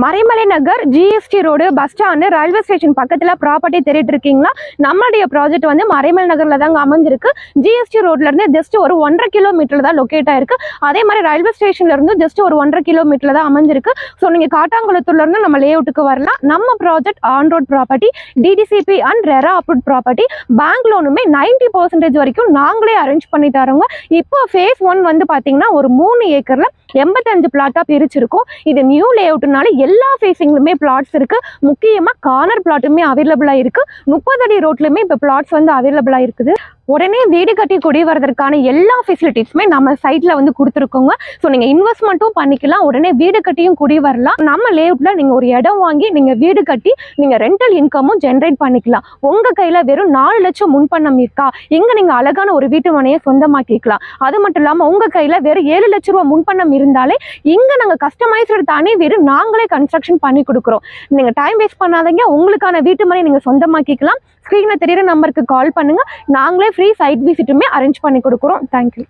Maraimalai Nagar GST road bus stand railway station பக்கத்துல property தேடிட்டு இருக்கீங்களா? நம்மளுடைய ப்ராஜெக்ட் வந்து மறைமலை நகர்ல தாங்க அமைஞ்சிருக்கு. ஜிஎஸ்டி ரோட்ல இருந்து ஜஸ்ட் ஒரு 1.5 கிலோமீட்டர் தான் லொக்கேட் ஆயிருக்கு. அதே மாதிரி ரயில்வே ஸ்டேஷன்ல இருந்து ஜஸ்ட் ஒரு 1.5 கிலோமீட்டர்ல தான் அமைஞ்சிருக்கு. ஸோ நீங்க காட்டாங்குளத்தூர்ல இருந்து நம்ம லே அவுட்டுக்கு வரலாம். நம்ம project on road property, DTCP and RERA approved property. Bank லோனுமே 90% வரைக்கும் நாங்களே அரேஞ்ச் பண்ணி தரோங்க. இப்போ ஃபேஸ் 1 வந்து பாத்தீங்கன்னா ஒரு 3 ஏக்கர்ல 85 பிளாட்டா பிரிச்சிருக்கும். இது நியூ லே அவுட்னால எல்லா ஃபேசிங்லுமே பிளாட்ஸ் இருக்கு. முக்கியமா கார்னர் பிளாட்டுமே அவைலபிளா இருக்கு. 30 அடி ரோட்லயுமே இப்போ பிளாட்ஸ் வந்து அவைலபிளா இருக்குது. உடனே வீடு கட்டி குடி வரதற்கான எல்லா ஃபெசிலிட்டிஸுமே நம்ம சைட்ல வந்து கொடுத்துருக்கோங்க. ஸோ நீங்க இன்வெஸ்ட்மெண்ட்டும் பண்ணிக்கலாம், உடனே வீடு கட்டியும் குடி வரலாம். நம்ம லேஅவுட்ல நீங்க ஒரு இடம் வாங்கி நீங்க வீடு கட்டி நீங்க ரெண்டல் இன்கமும் ஜென்ரேட் பண்ணிக்கலாம். உங்க கையில வெறும் 4 லட்சம் முன்பணம் இருக்கா, இங்க நீங்க அழகான ஒரு வீட்டு மனையை சொந்தமாக்கிக்கலாம். அது மட்டும் இல்லாம உங்க கையில வெறும் 7 லட்ச ரூபாய் முன்பணம் இருந்தாலே இங்க நாங்க கஸ்டமைஸ்டு தனி வீடு நாங்களே கன்ஸ்ட்ரக்ஷன் பண்ணி கொடுக்குறோம். நீங்க டைம் வேஸ்ட் பண்ணாதீங்க, உங்களுக்கான வீட்டு மனை நீங்க சொந்தமாக்கிக்கலாம். ஸ்க்ரீன்ல தெரியுற நம்பருக்கு கால் பண்ணுங்க. நாங்களே ஃப்ரீ சைட் விசிட்டுமே அரேஞ்ச் பண்ணி கொடுக்குறோம். தேங்க்யூ.